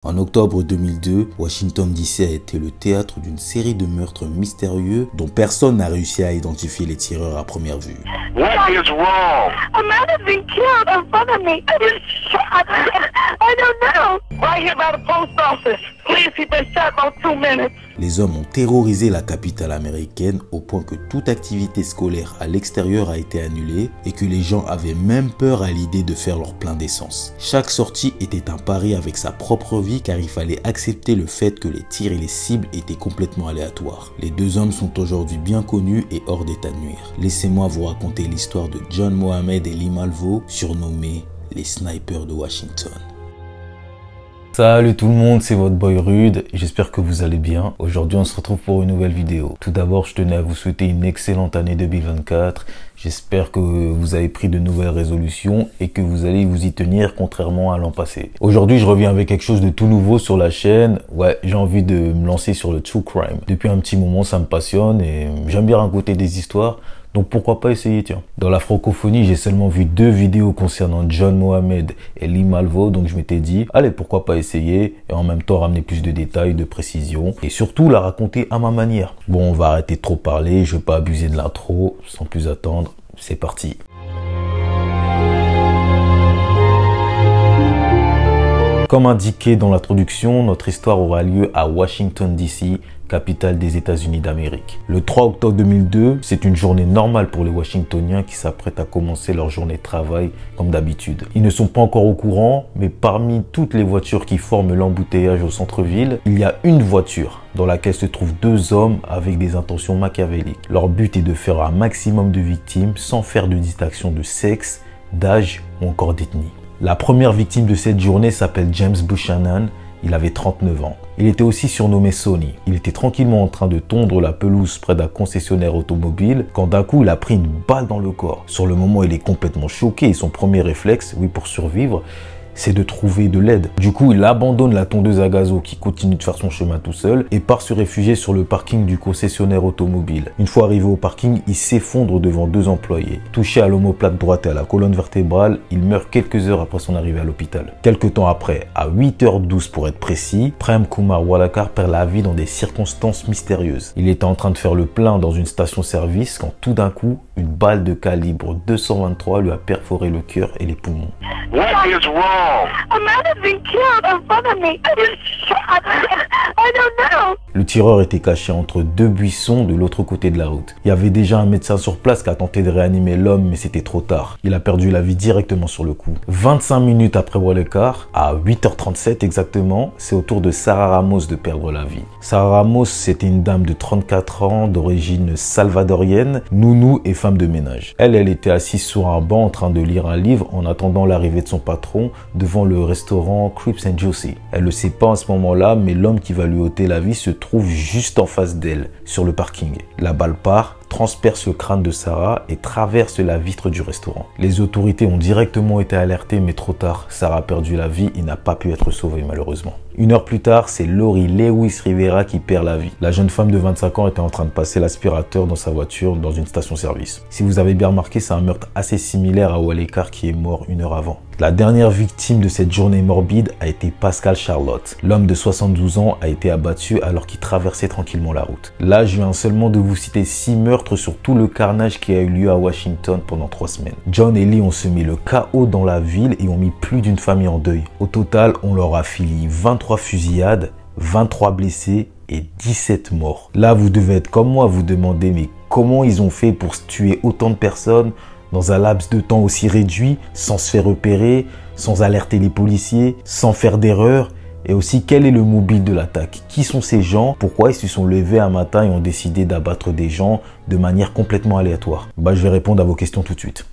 En octobre 2002, Washington DC a été le théâtre d'une série de meurtres mystérieux dont personne n'a réussi à identifier les tireurs à première vue. What is wrong? A man has been killed in front of me. I was shot. I don't know. Right here by the post office. Please, he's been shot about 2 minutes. Les hommes ont terrorisé la capitale américaine au point que toute activité scolaire à l'extérieur a été annulée et que les gens avaient même peur à l'idée de faire leur plein d'essence. Chaque sortie était un pari avec sa propre vie car il fallait accepter le fait que les tirs et les cibles étaient complètement aléatoires. Les deux hommes sont aujourd'hui bien connus et hors d'état de nuire. Laissez-moi vous raconter l'histoire de John Mohamed et Lee Malvo, surnommés les snipers de Washington. Salut tout le monde, c'est votre boy Rude, j'espère que vous allez bien. Aujourd'hui on se retrouve pour une nouvelle vidéo. Tout d'abord je tenais à vous souhaiter une excellente année 2024. J'espère que vous avez pris de nouvelles résolutions et que vous allez vous y tenir contrairement à l'an passé. Aujourd'hui je reviens avec quelque chose de tout nouveau sur la chaîne. Ouais, j'ai envie de me lancer sur le true crime. Depuis un petit moment ça me passionne et j'aime bien raconter des histoires. Donc pourquoi pas essayer, tiens. Dans la francophonie, j'ai seulement vu 2 vidéos concernant John Mohamed et Lee Malvo, donc je m'étais dit, allez, pourquoi pas essayer et en même temps ramener plus de détails, de précisions et surtout la raconter à ma manière. Bon, on va arrêter de trop parler, je vais pas abuser de l'intro, sans plus attendre, c'est parti. Comme indiqué dans l'introduction, notre histoire aura lieu à Washington DC, capitale des États-Unis d'Amérique. Le 3 octobre 2002, c'est une journée normale pour les Washingtoniens qui s'apprêtent à commencer leur journée de travail comme d'habitude. Ils ne sont pas encore au courant, mais parmi toutes les voitures qui forment l'embouteillage au centre-ville, il y a une voiture dans laquelle se trouvent 2 hommes avec des intentions machiavéliques. Leur but est de faire un maximum de victimes sans faire de distinction de sexe, d'âge ou encore d'ethnie. La première victime de cette journée s'appelle James Buchanan, il avait 39 ans. Il était aussi surnommé Sonny. Il était tranquillement en train de tondre la pelouse près d'un concessionnaire automobile quand d'un coup il a pris une balle dans le corps. Sur le moment il est complètement choqué et son premier réflexe, oui pour survivre, c'est de trouver de l'aide. Du coup, il abandonne la tondeuse à gazon qui continue de faire son chemin tout seul et part se réfugier sur le parking du concessionnaire automobile. Une fois arrivé au parking, il s'effondre devant 2 employés. Touché à l'omoplate droite et à la colonne vertébrale, il meurt quelques heures après son arrivée à l'hôpital. Quelques temps après, à 8h12 pour être précis, Prem Kumar Walakar perd la vie dans des circonstances mystérieuses. Il était en train de faire le plein dans une station-service quand tout d'un coup, une balle de calibre 223 lui a perforé le cœur et les poumons. What is wrong? A man has been killed in front of me. I was shot. I don't know. Le tireur était caché entre 2 buissons de l'autre côté de la route. Il y avait déjà un médecin sur place qui a tenté de réanimer l'homme, mais c'était trop tard. Il a perdu la vie directement sur le coup. 25 minutes après Walakar, à 8h37 exactement, c'est au tour de Sarah Ramos de perdre la vie. Sarah Ramos, c'était une dame de 34 ans, d'origine salvadorienne, nounou et femme de ménage. Elle était assise sur un banc en train de lire un livre en attendant l'arrivée de son patron devant le restaurant Crips and Juicy. Elle ne sait pas à ce moment-là, mais l'homme qui va lui ôter la vie se trouve juste en face d'elle, sur le parking. La balle part, transperce le crâne de Sarah et traverse la vitre du restaurant. Les autorités ont directement été alertées, mais trop tard. Sarah a perdu la vie et n'a pas pu être sauvée malheureusement. 1 heure plus tard, c'est Lori Lewis Rivera qui perd la vie. La jeune femme de 25 ans était en train de passer l'aspirateur dans sa voiture dans une station-service. Si vous avez bien remarqué, c'est un meurtre assez similaire à Walakar qui est mort 1 heure avant. La dernière victime de cette journée morbide a été Pascal Charlotte. L'homme de 72 ans a été abattu alors qu'il traversait tranquillement la route. Là, je viens seulement de vous citer 6 meurtres sur tout le carnage qui a eu lieu à Washington pendant 3 semaines. John et Lee ont semé le chaos dans la ville et ont mis plus d'une famille en deuil. Au total, on leur a filé 23 fusillades, 23 blessés et 17 morts. Là, vous devez être comme moi, vous demandez mais comment ils ont fait pour tuer autant de personnes dans un laps de temps aussi réduit, sans se faire repérer, sans alerter les policiers, sans faire d'erreur? Et aussi, quel est le mobile de l'attaque? Qui sont ces gens? Pourquoi ils se sont levés un matin et ont décidé d'abattre des gens de manière complètement aléatoire? Je vais répondre à vos questions tout de suite.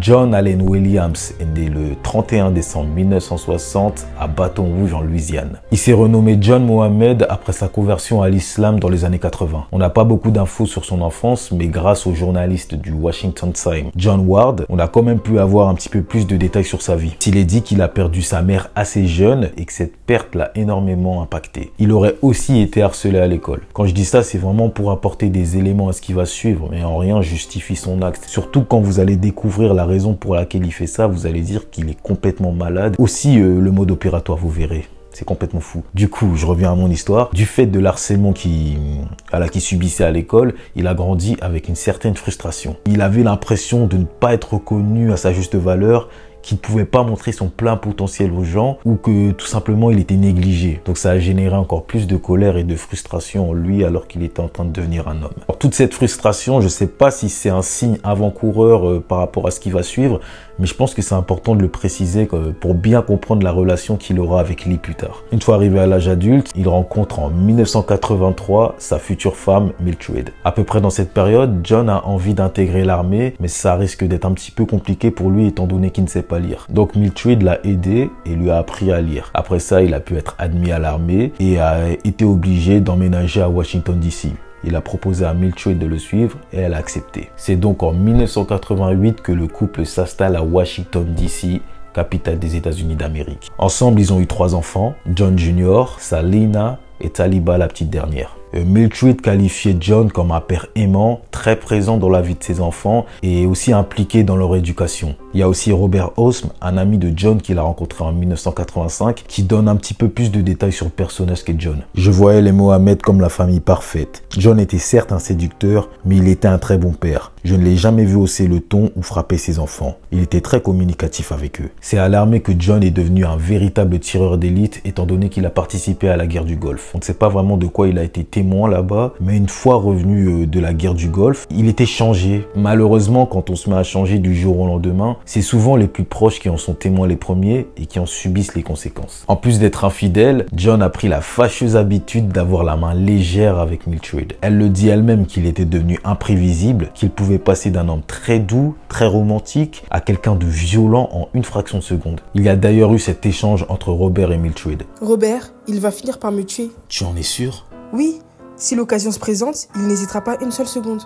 John Allen Williams est né le 31 décembre 1960 à Baton Rouge en Louisiane. Il s'est renommé John Mohamed après sa conversion à l'islam dans les années 80. On n'a pas beaucoup d'infos sur son enfance, mais grâce aux journalistes du Washington Times, John Ward, on a quand même pu avoir un petit peu plus de détails sur sa vie. Il est dit qu'il a perdu sa mère assez jeune et que cette perte l'a énormément impacté. Il aurait aussi été harcelé à l'école. Quand je dis ça, c'est vraiment pour apporter des éléments à ce qui va suivre, mais en rien justifie son acte. Surtout quand vous allez découvrir la raison pour laquelle il fait ça, vous allez dire qu'il est complètement malade. Aussi, le mode opératoire, vous verrez. C'est complètement fou. Du coup, je reviens à mon histoire. Du fait de l'harcèlement qu'il subissait à l'école, il a grandi avec une certaine frustration. Il avait l'impression de ne pas être reconnu à sa juste valeur, qu'il ne pouvait pas montrer son plein potentiel aux gens ou que tout simplement il était négligé. Donc ça a généré encore plus de colère et de frustration en lui alors qu'il était en train de devenir un homme. Alors, toute cette frustration, je ne sais pas si c'est un signe avant-coureur par rapport à ce qui va suivre, mais je pense que c'est important de le préciser pour bien comprendre la relation qu'il aura avec Lee plus tard. Une fois arrivé à l'âge adulte, il rencontre en 1983 sa future femme Mildred. À peu près dans cette période, John a envie d'intégrer l'armée, mais ça risque d'être un petit peu compliqué pour lui étant donné qu'il ne sait pas lire. Donc Mildred l'a aidé et lui a appris à lire. Après ça, il a pu être admis à l'armée et a été obligé d'emménager à Washington DC. Il a proposé à Mildred de le suivre et elle a accepté. C'est donc en 1988 que le couple s'installe à Washington DC, capitale des États-Unis d'Amérique. Ensemble, ils ont eu 3 enfants, John Jr., Salina et Taliba, la petite dernière. Mildred qualifiait John comme un père aimant, très présent dans la vie de ses enfants et aussi impliqué dans leur éducation. Il y a aussi Robert Osm, un ami de John qu'il a rencontré en 1985, qui donne un petit peu plus de détails sur le personnage qu'est John. Je voyais les Mohamed comme la famille parfaite. John était certes un séducteur, mais il était un très bon père. Je ne l'ai jamais vu hausser le ton ou frapper ses enfants. Il était très communicatif avec eux. C'est à l'armée que John est devenu un véritable tireur d'élite, étant donné qu'il a participé à la guerre du Golfe. On ne sait pas vraiment de quoi il a été témoin là-bas, mais une fois revenu de la guerre du Golfe, il était changé. Malheureusement, quand on se met à changer du jour au lendemain, c'est souvent les plus proches qui en sont témoins les premiers et qui en subissent les conséquences. En plus d'être infidèle, John a pris la fâcheuse habitude d'avoir la main légère avec Mildred. Elle le dit elle-même qu'il était devenu imprévisible, qu'il pouvait passer d'un homme très doux, très romantique, à quelqu'un de violent en une fraction de seconde. Il y a d'ailleurs eu cet échange entre Robert et Mildred. Robert, il va finir par me tuer. Tu en es sûr? Oui, si l'occasion se présente, il n'hésitera pas une seule seconde.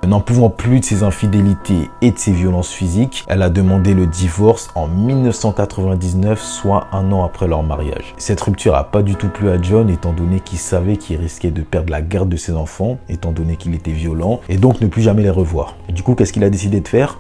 N'en pouvant plus de ses infidélités et de ses violences physiques, elle a demandé le divorce en 1999, soit 1 an après leur mariage. Cette rupture n'a pas du tout plu à John, étant donné qu'il savait qu'il risquait de perdre la garde de ses enfants, étant donné qu'il était violent, et donc ne plus jamais les revoir. Et du coup, qu'est-ce qu'il a décidé de faire?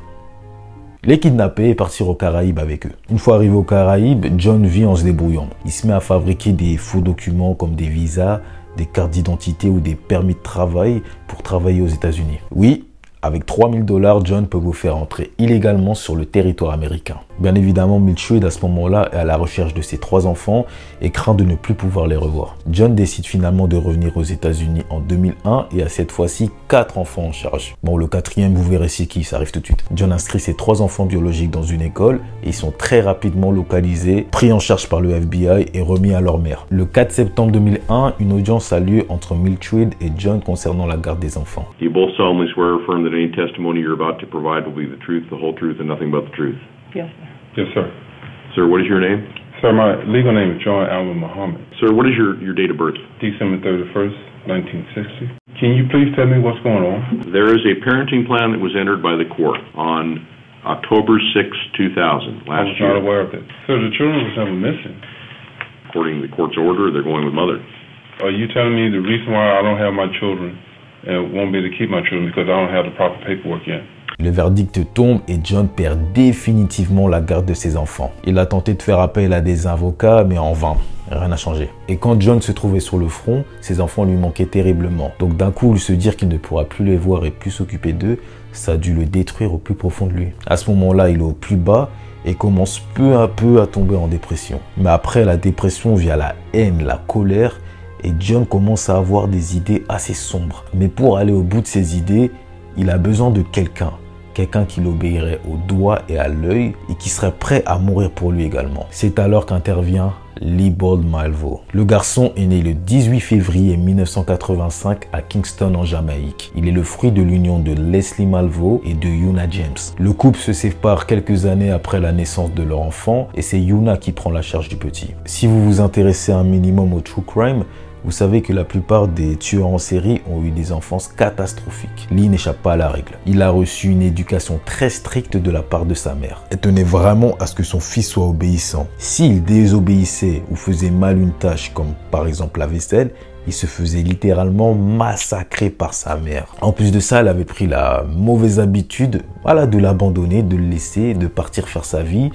Les kidnapper et partir aux Caraïbes avec eux. Une fois arrivé aux Caraïbes, John vit en se débrouillant. Il se met à fabriquer des faux documents comme des visas, des cartes d'identité ou des permis de travail pour travailler aux États-Unis. Oui, avec 3 000 $, John peut vous faire entrer illégalement sur le territoire américain. Bien évidemment, Mildred à ce moment-là est à la recherche de ses 3 enfants et craint de ne plus pouvoir les revoir. John décide finalement de revenir aux États-Unis en 2001 et a cette fois-ci 4 enfants en charge. Bon, le 4e, vous verrez c'est qui, ça arrive tout de suite. John inscrit ses 3 enfants biologiques dans une école et ils sont très rapidement localisés, pris en charge par le FBI et remis à leur mère. Le 4 septembre 2001, une audience a lieu entre Mildred et John concernant la garde des enfants. You both solemnly swear or affirm that any testimony you're about to provide will be the truth, the whole truth, and nothing but the truth? Yes, sir. Yes, sir. Sir, what is your name? Sir, my legal name is John Alvin Muhammad. Sir, what is your date of birth? December 31st, 1960. Can you please tell me what's going on? There is a parenting plan that was entered by the court on October 6, 2000, last year. I was not aware of that. Sir, the children was never missing. According to the court's order, they're going with mother. Are you telling me the reason why I don't have my children and won't be able to keep my children because I don't have the proper paperwork yet? Le verdict tombe et John perd définitivement la garde de ses enfants. Il a tenté de faire appel à des avocats, mais en vain. Rien n'a changé. Et quand John se trouvait sur le front, ses enfants lui manquaient terriblement. Donc d'un coup, se dire qu'il ne pourra plus les voir et plus s'occuper d'eux, ça a dû le détruire au plus profond de lui. À ce moment-là, il est au plus bas et commence peu à peu à tomber en dépression. Mais après la dépression vient la haine, la colère, et John commence à avoir des idées assez sombres. Mais pour aller au bout de ses idées, il a besoin de quelqu'un qui l'obéirait au doigt et à l'œil et qui serait prêt à mourir pour lui également. C'est alors qu'intervient Leibold Malvo. Le garçon est né le 18 février 1985 à Kingston en Jamaïque. Il est le fruit de l'union de Leslie Malvo et de Yuna James. Le couple se sépare quelques années après la naissance de leur enfant et c'est Yuna qui prend la charge du petit. Si vous vous intéressez un minimum au true crime, vous savez que la plupart des tueurs en série ont eu des enfances catastrophiques. Lee n'échappe pas à la règle. Il a reçu une éducation très stricte de la part de sa mère. Elle tenait vraiment à ce que son fils soit obéissant. S'il désobéissait ou faisait mal une tâche comme par exemple la vaisselle, Il se faisait littéralement massacrer par sa mère. En plus de ça, elle avait pris la mauvaise habitude, voilà, de l'abandonner, de le laisser, de partir faire sa vie.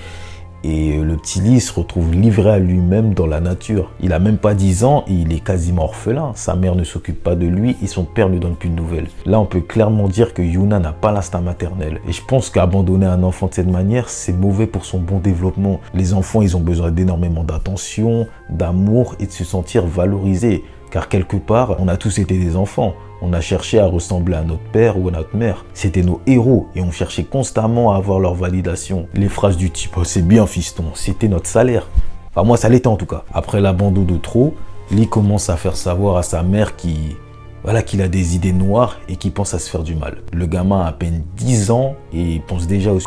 Et le petit Lee se retrouve livré à lui-même dans la nature. Il a même pas 10 ans et il est quasiment orphelin. Sa mère ne s'occupe pas de lui et son père ne lui donne plus de nouvelles. Là, on peut clairement dire que Yuna n'a pas l'instinct maternel. Et je pense qu'abandonner un enfant de cette manière, c'est mauvais pour son bon développement. Les enfants, ils ont besoin d'énormément d'attention, d'amour et de se sentir valorisés. Car quelque part, on a tous été des enfants. On a cherché à ressembler à notre père ou à notre mère. C'était nos héros et on cherchait constamment à avoir leur validation. Les phrases du type « c'est bien fiston », c'était notre salaire. Enfin moi ça l'était en tout cas. Après l'abandon de trop, Lee commence à faire savoir à sa mère qu'il a des idées noires et qu'il pense à se faire du mal. Le gamin a à peine 10 ans et il pense déjà au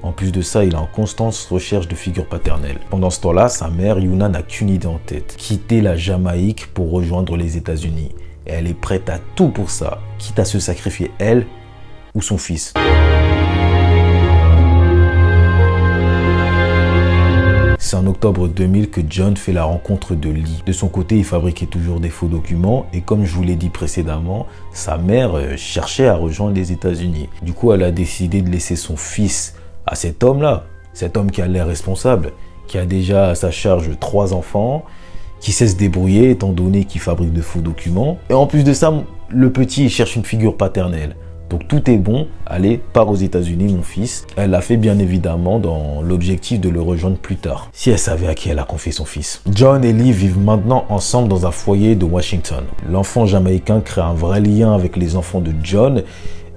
En plus de ça, il est en constante recherche de figure paternelle. Pendant ce temps-là, sa mère, Yuna, n'a qu'une idée en tête. Quitter la Jamaïque pour rejoindre les États-Unis. Et elle est prête à tout pour ça, quitte à se sacrifier elle ou son fils. C'est en octobre 2000 que John fait la rencontre de Lee. De son côté, il fabriquait toujours des faux documents et comme je vous l'ai dit précédemment, sa mère cherchait à rejoindre les États-Unis. Du coup, elle a décidé de laisser son fils à cet homme-là, cet homme qui a l'air responsable, qui a déjà à sa charge 3 enfants, qui sait se débrouiller étant donné qu'il fabrique de faux documents. Et en plus de ça, le petit il cherche une figure paternelle. Donc tout est bon, allez, pars aux États-Unis mon fils. Elle l'a fait bien évidemment dans l'objectif de le rejoindre plus tard. Si elle savait à qui elle a confié son fils. John et Lee vivent maintenant ensemble dans un foyer de Washington. L'enfant jamaïcain crée un vrai lien avec les enfants de John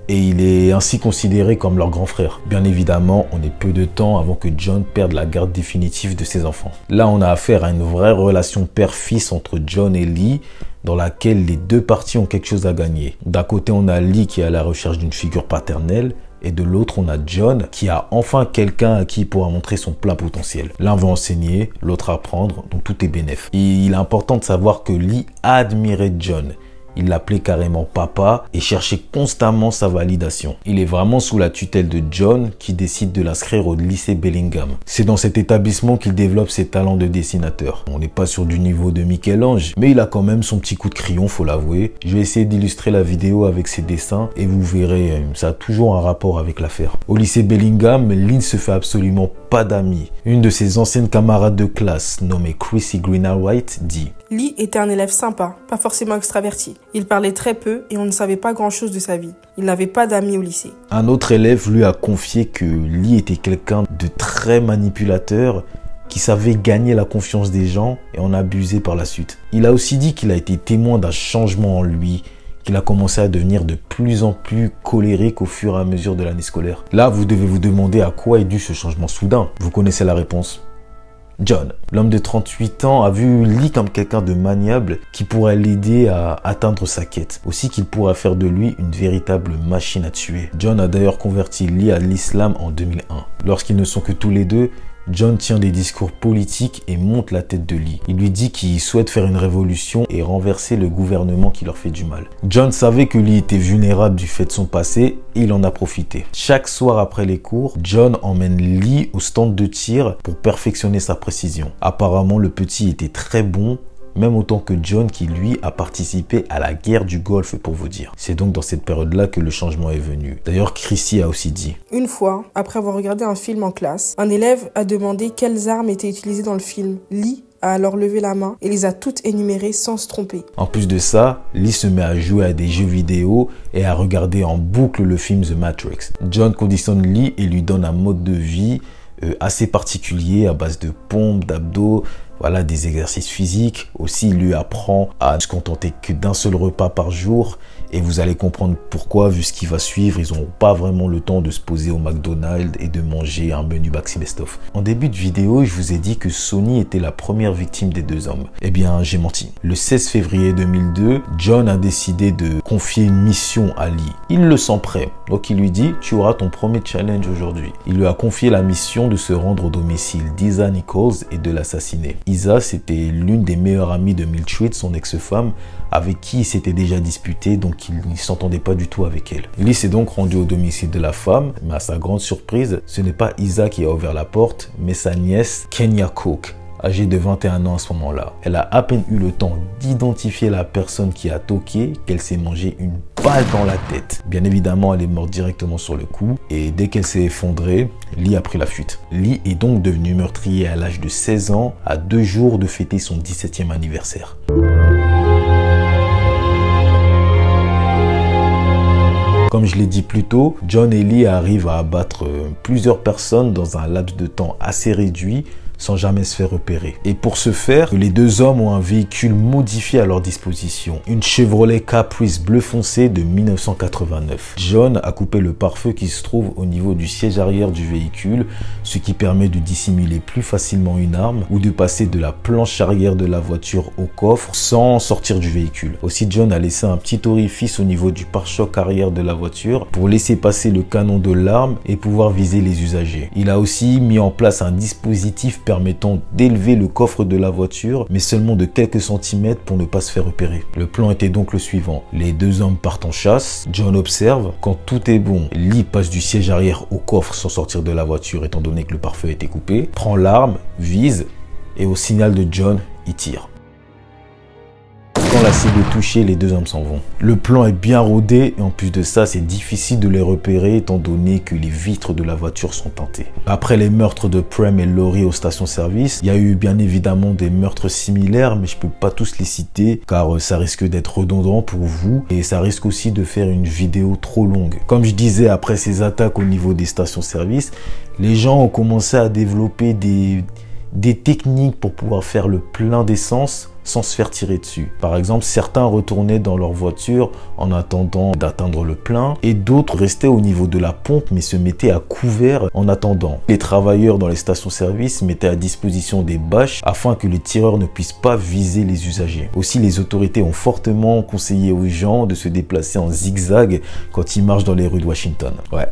et il est ainsi considéré comme leur grand frère. Bien évidemment, on est peu de temps avant que John perde la garde définitive de ses enfants. Là, on a affaire à une vraie relation père-fils entre John et Lee, dans laquelle les deux parties ont quelque chose à gagner. D'un côté, on a Lee qui est à la recherche d'une figure paternelle, et de l'autre, on a John qui a enfin quelqu'un à qui il pourra montrer son plein potentiel. L'un veut enseigner, l'autre apprendre, donc tout est bénef. Et il est important de savoir que Lee admirait John. Il l'appelait carrément papa et cherchait constamment sa validation. Il est vraiment sous la tutelle de John qui décide de l'inscrire au lycée Bellingham. C'est dans cet établissement qu'il développe ses talents de dessinateur. On n'est pas sur du niveau de Michel-Ange, mais il a quand même son petit coup de crayon, faut l'avouer. Je vais essayer d'illustrer la vidéo avec ses dessins et vous verrez, ça a toujours un rapport avec l'affaire. Au lycée Bellingham, Lee ne se fait absolument pas d'amis. Une de ses anciennes camarades de classe, nommée Chrissy Greenaway, dit: Lee était un élève sympa, pas forcément extraverti. Il parlait très peu et on ne savait pas grand-chose de sa vie. Il n'avait pas d'amis au lycée. Un autre élève lui a confié que Lee était quelqu'un de très manipulateur, qui savait gagner la confiance des gens et en abuser par la suite. Il a aussi dit qu'il a été témoin d'un changement en lui, qu'il a commencé à devenir de plus en plus colérique au fur et à mesure de l'année scolaire. Là, vous devez vous demander à quoi est dû ce changement soudain. Vous connaissez la réponse. John, l'homme de 38 ans, a vu Lee comme quelqu'un de maniable qui pourrait l'aider à atteindre sa quête. Aussi qu'il pourrait faire de lui une véritable machine à tuer. John a d'ailleurs converti Lee à l'islam en 2001. Lorsqu'ils ne sont que tous les deux, John tient des discours politiques et monte la tête de Lee. Il lui dit qu'il souhaite faire une révolution et renverser le gouvernement qui leur fait du mal. John savait que Lee était vulnérable du fait de son passé et il en a profité. Chaque soir après les cours, John emmène Lee au stand de tir pour perfectionner sa précision. Apparemment, le petit était très bon, même autant que John qui lui a participé à la guerre du Golfe pour vous dire. C'est donc dans cette période-là que le changement est venu. D'ailleurs, Chrissy a aussi dit: Une fois, après avoir regardé un film en classe, un élève a demandé quelles armes étaient utilisées dans le film. Lee a alors levé la main et les a toutes énumérées sans se tromper. En plus de ça, Lee se met à jouer à des jeux vidéo et à regarder en boucle le film The Matrix. John conditionne Lee et lui donne un mode de vie assez particulier à base de pompes, d'abdos, voilà, des exercices physiques. Aussi, il lui apprend à ne se contenter que d'un seul repas par jour. Et vous allez comprendre pourquoi, vu ce qui va suivre, ils n'auront pas vraiment le temps de se poser au McDonald's et de manger un menu Maxi Best-of. En début de vidéo, je vous ai dit que Sonny était la première victime des deux hommes. Eh bien, j'ai menti. Le 16 février 2002, John a décidé de confier une mission à Lee. Il le sent prêt. Donc il lui dit: tu auras ton premier challenge aujourd'hui. Il lui a confié la mission de se rendre au domicile d'Isa Nichols et de l'assassiner. Isa, c'était l'une des meilleures amies de Mildred, son ex-femme, avec qui il s'était déjà disputé, donc il ne s'entendait pas du tout avec elle. Lee s'est donc rendu au domicile de la femme, mais à sa grande surprise, ce n'est pas Isa qui a ouvert la porte, mais sa nièce, Kenya Cook. âgée de 21 ans à ce moment-là. Elle a à peine eu le temps d'identifier la personne qui a toqué qu'elle s'est mangé une balle dans la tête. Bien évidemment, elle est morte directement sur le coup et dès qu'elle s'est effondrée, Lee a pris la fuite. Lee est donc devenu meurtrier à l'âge de 16 ans, à 2 jours de fêter son 17e anniversaire. Comme je l'ai dit plus tôt, John et Lee arrivent à abattre plusieurs personnes dans un laps de temps assez réduit, sans jamais se faire repérer. Et pour ce faire, les deux hommes ont un véhicule modifié à leur disposition. Une Chevrolet Caprice bleu foncé de 1989. John a coupé le pare-feu qui se trouve au niveau du siège arrière du véhicule, ce qui permet de dissimuler plus facilement une arme ou de passer de la planche arrière de la voiture au coffre sans sortir du véhicule. Aussi, John a laissé un petit orifice au niveau du pare-choc arrière de la voiture pour laisser passer le canon de l'arme et pouvoir viser les usagers. Il a aussi mis en place un dispositif permettant d'élever le coffre de la voiture, mais seulement de quelques centimètres pour ne pas se faire repérer. Le plan était donc le suivant. Les deux hommes partent en chasse, John observe, quand tout est bon, Lee passe du siège arrière au coffre sans sortir de la voiture étant donné que le pare-feu a été coupé, prend l'arme, vise et au signal de John, il tire. Quand la cible est touchée, les deux hommes s'en vont. Le plan est bien rodé et en plus de ça, c'est difficile de les repérer étant donné que les vitres de la voiture sont teintées. Après les meurtres de Prem et Laurie aux stations-service, il y a eu bien évidemment des meurtres similaires, mais je peux pas tous les citer car ça risque d'être redondant pour vous et ça risque aussi de faire une vidéo trop longue. Comme je disais, après ces attaques au niveau des stations-service, les gens ont commencé à développer des techniques pour pouvoir faire le plein d'essence sans se faire tirer dessus. Par exemple, certains retournaient dans leur voiture en attendant d'atteindre le plein et d'autres restaient au niveau de la pompe mais se mettaient à couvert en attendant. Les travailleurs dans les stations-service mettaient à disposition des bâches afin que les tireurs ne puissent pas viser les usagers. Aussi, les autorités ont fortement conseillé aux gens de se déplacer en zigzag quand ils marchent dans les rues de Washington. Ouais.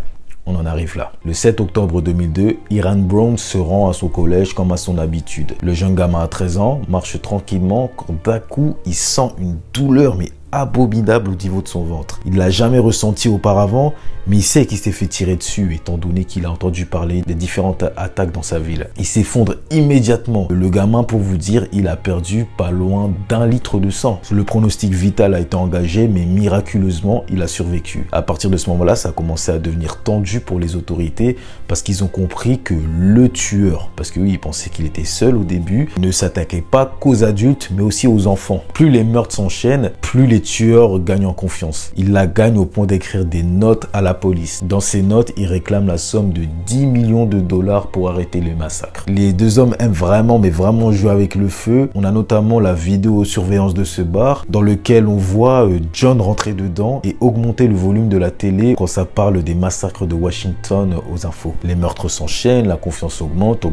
On en arrive là. Le 7 octobre 2002, Iran Brown se rend à son collège comme à son habitude. Le jeune gamin à 13 ans marche tranquillement quand d'un coup, il sent une douleur mais abominable au niveau de son ventre. Il ne l'a jamais ressenti auparavant, mais il sait qu'il s'est fait tirer dessus étant donné qu'il a entendu parler des différentes attaques dans sa ville. Il s'effondre immédiatement. Le gamin, pour vous dire, il a perdu pas loin d'1 litre de sang. Le pronostic vital a été engagé, mais miraculeusement, il a survécu. À partir de ce moment-là, ça a commencé à devenir tendu pour les autorités parce qu'ils ont compris que le tueur, parce que oui, ils pensaient qu'il était seul au début, ne s'attaquait pas qu'aux adultes, mais aussi aux enfants. Plus les meurtres s'enchaînent, plus les tueurs gagnent en confiance. Ils la gagnent au point d'écrire des notes à la police. Dans ces notes, ils réclament la somme de 10 millions de dollars pour arrêter les massacres. Les deux hommes aiment vraiment, mais vraiment jouer avec le feu. On a notamment la vidéosurveillance de ce bar dans lequel on voit John rentrer dedans et augmenter le volume de la télé quand ça parle des massacres de Washington aux infos. Les meurtres s'enchaînent, la confiance augmente.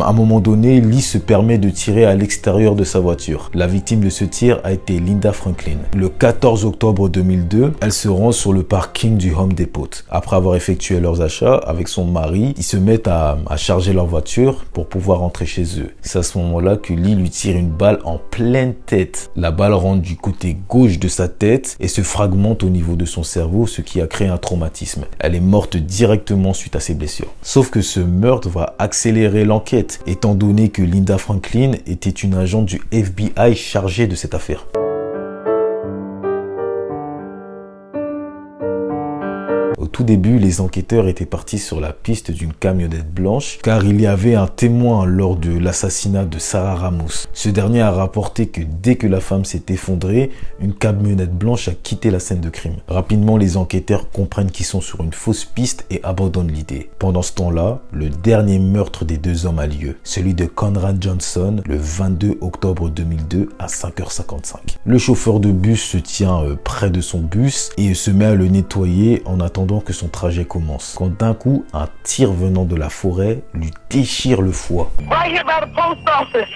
À un moment donné, Lee se permet de tirer à l'extérieur de sa voiture. La victime de ce tir a été Linda Franklin. Le 14 octobre 2002, elle se rend sur le parking du Home Depot. Après avoir effectué leurs achats avec son mari, ils se mettent à charger leur voiture pour pouvoir rentrer chez eux. C'est à ce moment-là que Lee lui tire une balle en pleine tête. La balle rentre du côté gauche de sa tête et se fragmente au niveau de son cerveau, ce qui a créé un traumatisme. Elle est morte directement suite à ses blessures. Sauf que ce meurtre va accélérer l'enquête, étant donné que Linda Franklin était une agente du FBI chargée de cette affaire. Au tout début, les enquêteurs étaient partis sur la piste d'une camionnette blanche car il y avait un témoin lors de l'assassinat de Sarah Ramos. Ce dernier a rapporté que dès que la femme s'est effondrée, une camionnette blanche a quitté la scène de crime. Rapidement, les enquêteurs comprennent qu'ils sont sur une fausse piste et abandonnent l'idée. Pendant ce temps-là, le dernier meurtre des deux hommes a lieu, celui de Conrad Johnson, le 22 octobre 2002 à 5h55. Le chauffeur de bus se tient près de son bus et se met à le nettoyer en attendant que son trajet commence. Quand d'un coup, un tir venant de la forêt lui déchire le foie. Right here by the post office.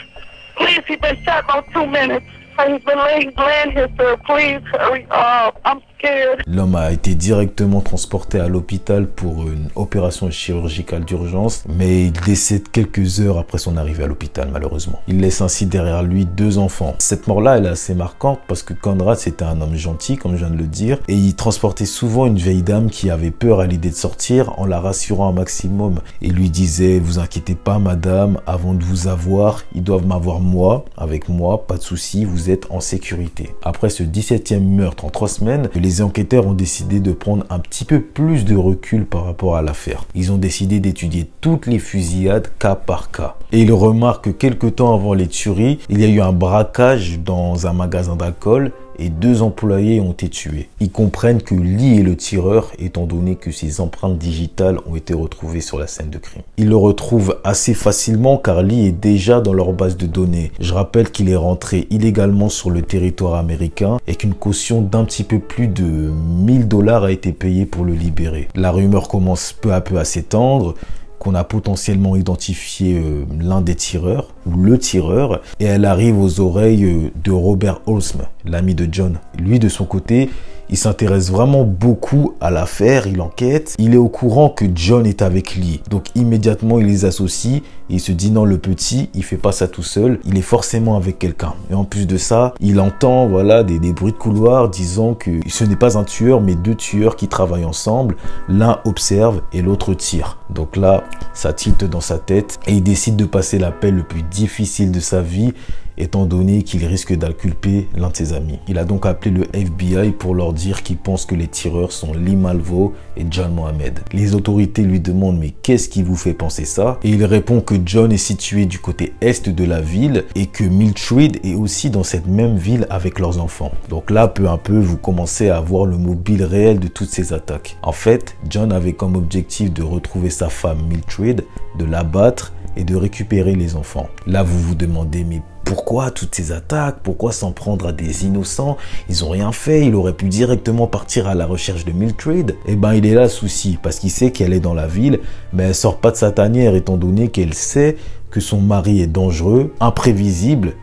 Please, he's been shot about 2 minutes. He's been laying here, sir. Please hurry up. I'm scared. L'homme a été directement transporté à l'hôpital pour une opération chirurgicale d'urgence, mais il décède quelques heures après son arrivée à l'hôpital, malheureusement. Il laisse ainsi derrière lui 2 enfants. Cette mort-là, elle est assez marquante parce que Conrad, c'était un homme gentil, comme je viens de le dire, et il transportait souvent une vieille dame qui avait peur à l'idée de sortir en la rassurant un maximum. Il lui disait, vous inquiétez pas madame, avant de vous avoir, ils doivent m'avoir moi, avec moi, pas de souci, vous êtes en sécurité. Après ce 17e meurtre en 3 semaines, les enquêteurs ont décidé de prendre un petit peu plus de recul par rapport à l'affaire. Ils ont décidé d'étudier toutes les fusillades cas par cas. Et ils remarquent que quelques temps avant les tueries, il y a eu un braquage dans un magasin d'alcool et 2 employés ont été tués. Ils comprennent que Lee est le tireur étant donné que ses empreintes digitales ont été retrouvées sur la scène de crime. Ils le retrouvent assez facilement car Lee est déjà dans leur base de données. Je rappelle qu'il est rentré illégalement sur le territoire américain et qu'une caution d'un petit peu plus de 1000 $ a été payée pour le libérer. La rumeur commence peu à peu à s'étendre, qu'on a potentiellement identifié l'un des tireurs, ou le tireur, et elle arrive aux oreilles de Robert Holmes, l'ami de John. Lui, de son côté, il s'intéresse vraiment beaucoup à l'affaire, il enquête. Il est au courant que John est avec Lee. Donc immédiatement, il les associe et il se dit non, le petit, il fait pas ça tout seul, il est forcément avec quelqu'un. Et en plus de ça, il entend voilà, des bruits de couloir disant que ce n'est pas un tueur, mais 2 tueurs qui travaillent ensemble. L'un observe et l'autre tire. Donc là, ça tilte dans sa tête et il décide de passer l'appel le plus difficile de sa vie, étant donné qu'il risque d'inculper l'un de ses amis. Il a donc appelé le FBI pour leur dire qu'il pense que les tireurs sont Lee Malvo et John Mohamed. Les autorités lui demandent mais qu'est-ce qui vous fait penser ça? Et il répond que John est situé du côté est de la ville et que Mildred est aussi dans cette même ville avec leurs enfants. Donc là, peu à peu, vous commencez à voir le mobile réel de toutes ces attaques. En fait, John avait comme objectif de retrouver sa femme Mildred, de l'abattre et de récupérer les enfants. Là, vous vous demandez mais pourquoi toutes ces attaques? Pourquoi s'en prendre à des innocents? Ils ont rien fait, il aurait pu directement partir à la recherche de Mildred. Eh ben, il est là le souci, parce qu'il sait qu'elle est dans la ville, mais elle sort pas de sa tanière étant donné qu'elle sait que son mari est dangereux, imprévisible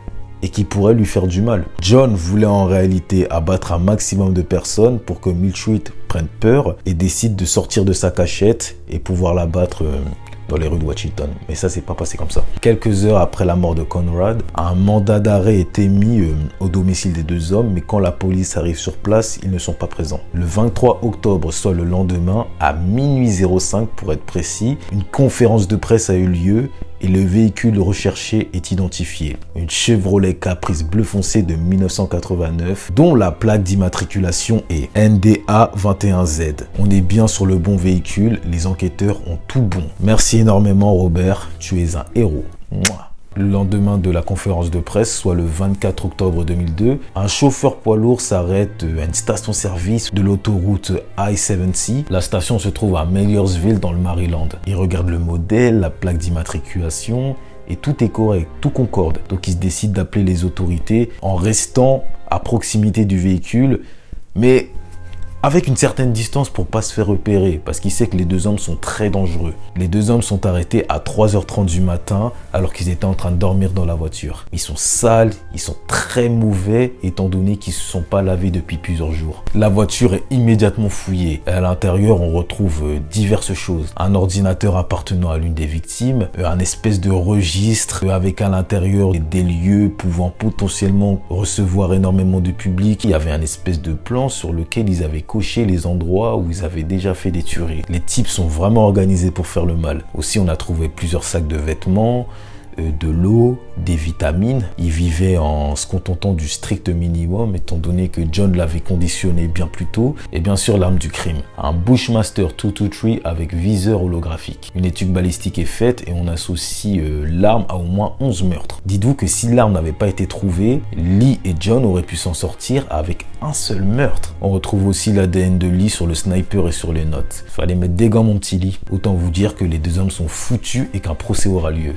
et qui pourrait lui faire du mal. John voulait en réalité abattre un maximum de personnes pour que Mildred prenne peur et décide de sortir de sa cachette et pouvoir l'abattre dans les rues de Washington. Mais ça, c'est pas passé comme ça. Quelques heures après la mort de Conrad, un mandat d'arrêt est émis au domicile des 2 hommes, mais quand la police arrive sur place, ils ne sont pas présents. Le 23 octobre, soit le lendemain, à minuit 05 pour être précis, une conférence de presse a eu lieu et le véhicule recherché est identifié. Une Chevrolet Caprice bleu foncé de 1989, dont la plaque d'immatriculation est NDA21Z. On est bien sur le bon véhicule, les enquêteurs ont tout bon. Merci énormément Robert, tu es un héros. Mouah. Le lendemain de la conférence de presse, soit le 24 octobre 2002, un chauffeur poids lourd s'arrête à une station-service de l'autoroute I-70. La station se trouve à Millersville dans le Maryland. Il regarde le modèle, la plaque d'immatriculation et tout est correct, tout concorde. Donc il se décide d'appeler les autorités en restant à proximité du véhicule, mais avec une certaine distance pour pas se faire repérer, parce qu'il sait que les 2 hommes sont très dangereux. Les 2 hommes sont arrêtés à 3h30 du matin alors qu'ils étaient en train de dormir dans la voiture. Ils sont sales, ils sont très mauvais étant donné qu'ils se sont pas lavés depuis plusieurs jours. La voiture est immédiatement fouillée. À l'intérieur, on retrouve diverses choses. Un ordinateur appartenant à l'une des victimes, un espèce de registre avec à l'intérieur des lieux pouvant potentiellement recevoir énormément de public. Il y avait un espèce de plan sur lequel ils avaient coché les endroits où ils avaient déjà fait des tueries. Les types sont vraiment organisés pour faire le mal. Aussi, on a trouvé plusieurs sacs de vêtements, de l'eau, des vitamines. Ils vivaient en se contentant du strict minimum étant donné que John l'avait conditionné bien plus tôt. Et bien sûr l'arme du crime, un Bushmaster 223 avec viseur holographique. Une étude balistique est faite et on associe l'arme à au moins 11 meurtres. Dites-vous que si l'arme n'avait pas été trouvée, Lee et John auraient pu s'en sortir avec un seul meurtre. On retrouve aussi l'ADN de Lee sur le sniper et sur les notes. Fallait mettre des gants mon petit Lee. Autant vous dire que les 2 hommes sont foutus et qu'un procès aura lieu.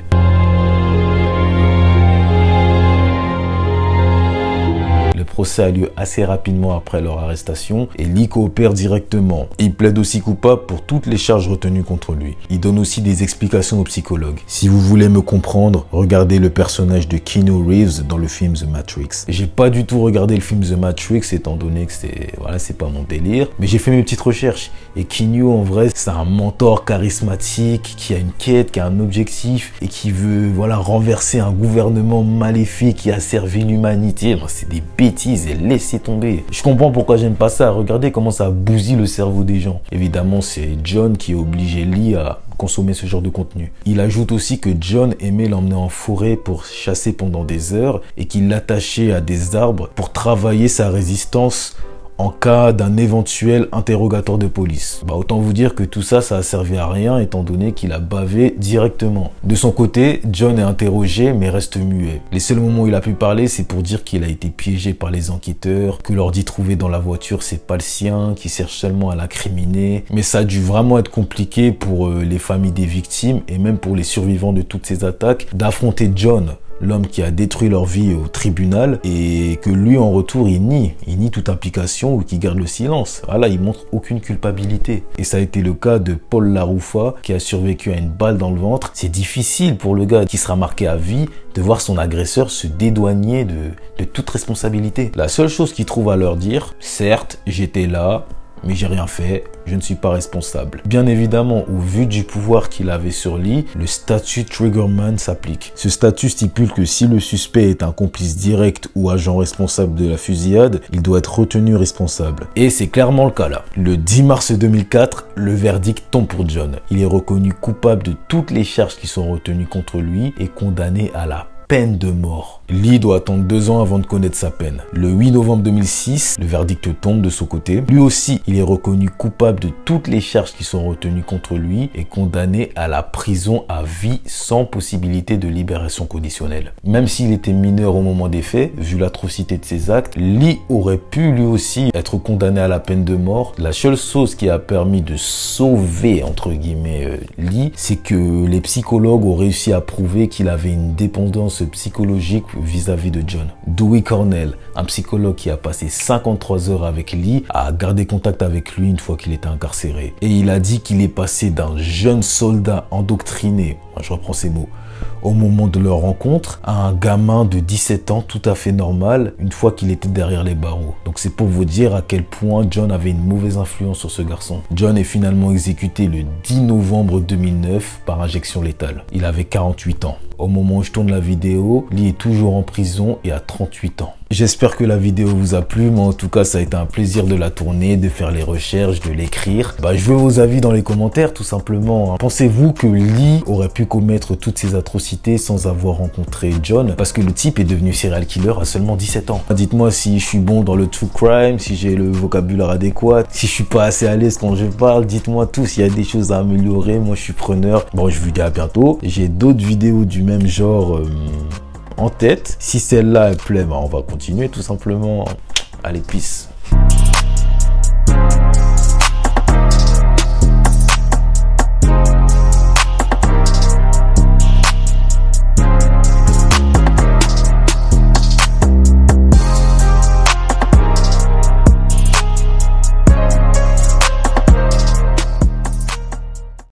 Le procès a lieu assez rapidement après leur arrestation et Lee coopère directement. Il plaide aussi coupable pour toutes les charges retenues contre lui. Il donne aussi des explications aux psychologues. Si vous voulez me comprendre, regardez le personnage de Keanu Reeves dans le film The Matrix. J'ai pas du tout regardé le film The Matrix étant donné que c'est pas mon délire, mais j'ai fait mes petites recherches et Keanu en vrai c'est un mentor charismatique qui a une quête, qui a un objectif et qui veut renverser un gouvernement maléfique qui a servi l'humanité. C'est des bêtises et laissez tomber. Je comprends pourquoi j'aime pas ça. Regardez comment ça bousille le cerveau des gens. Évidemment c'est John qui a obligé Lee à consommer ce genre de contenu. Il ajoute aussi que John aimait l'emmener en forêt pour chasser pendant des heures et qu'il l'attachait à des arbres pour travailler sa résistance en cas d'un éventuel interrogatoire de police. Autant vous dire que tout ça, ça a servi à rien étant donné qu'il a bavé directement. De son côté, John est interrogé mais reste muet. Les seuls moments où il a pu parler, c'est pour dire qu'il a été piégé par les enquêteurs, que l'ordi trouvé dans la voiture, c'est pas le sien, qu'il cherche seulement à l'incriminer. Mais ça a dû vraiment être compliqué pour les familles des victimes et même pour les survivants de toutes ces attaques d'affronter John, l'homme qui a détruit leur vie au tribunal, et que lui en retour il nie toute implication ou qu'il garde le silence. Voilà, il montre aucune culpabilité. Et ça a été le cas de Paul Laroufa qui a survécu à une balle dans le ventre. C'est difficile pour le gars qui sera marqué à vie de voir son agresseur se dédouaner de toute responsabilité. La seule chose qu'il trouve à leur dire, certes j'étais là, mais j'ai rien fait, je ne suis pas responsable. Bien évidemment, au vu du pouvoir qu'il avait sur Lee, le statut Triggerman s'applique. Ce statut stipule que si le suspect est un complice direct ou agent responsable de la fusillade, il doit être retenu responsable. Et c'est clairement le cas là. Le 10 mars 2004, le verdict tombe pour John. Il est reconnu coupable de toutes les charges qui sont retenues contre lui et condamné à la peine de mort. Lee doit attendre 2 ans avant de connaître sa peine. Le 8 novembre 2006, le verdict tombe de son côté. Lui aussi, il est reconnu coupable de toutes les charges qui sont retenues contre lui et condamné à la prison à vie sans possibilité de libération conditionnelle. Même s'il était mineur au moment des faits, vu l'atrocité de ses actes, Lee aurait pu lui aussi être condamné à la peine de mort. La seule chose qui a permis de sauver, entre guillemets, Lee, c'est que les psychologues ont réussi à prouver qu'il avait une dépendance psychologique vis-à-vis de John. Dewey Cornell, un psychologue qui a passé 53 heures avec Lee, a gardé contact avec lui une fois qu'il était incarcéré. Et il a dit qu'il est passé d'un jeune soldat endoctriné, je reprends ces mots, au moment de leur rencontre, à un gamin de 17 ans tout à fait normal une fois qu'il était derrière les barreaux. Donc c'est pour vous dire à quel point John avait une mauvaise influence sur ce garçon. John est finalement exécuté le 10 novembre 2009 par injection létale. Il avait 48 ans. Au moment où je tourne la vidéo, Lee est toujours en prison et a 38 ans. J'espère que la vidéo vous a plu, mais en tout cas ça a été un plaisir de la tourner, de faire les recherches, de l'écrire. Je veux vos avis dans les commentaires tout simplement. Pensez-vous que Lee aurait pu commettre toutes ces atrocités sans avoir rencontré John? Parce que le type est devenu serial killer à seulement 17 ans. Dites-moi si je suis bon dans le true crime, si j'ai le vocabulaire adéquat, si je suis pas assez à l'aise quand je parle, dites-moi tout. S'il y a des choses à améliorer, moi je suis preneur. Bon, je vous dis à bientôt. J'ai d'autres vidéos du même genre en tête. Si celle-là elle plaît, on va continuer tout simplement. Allez, peace.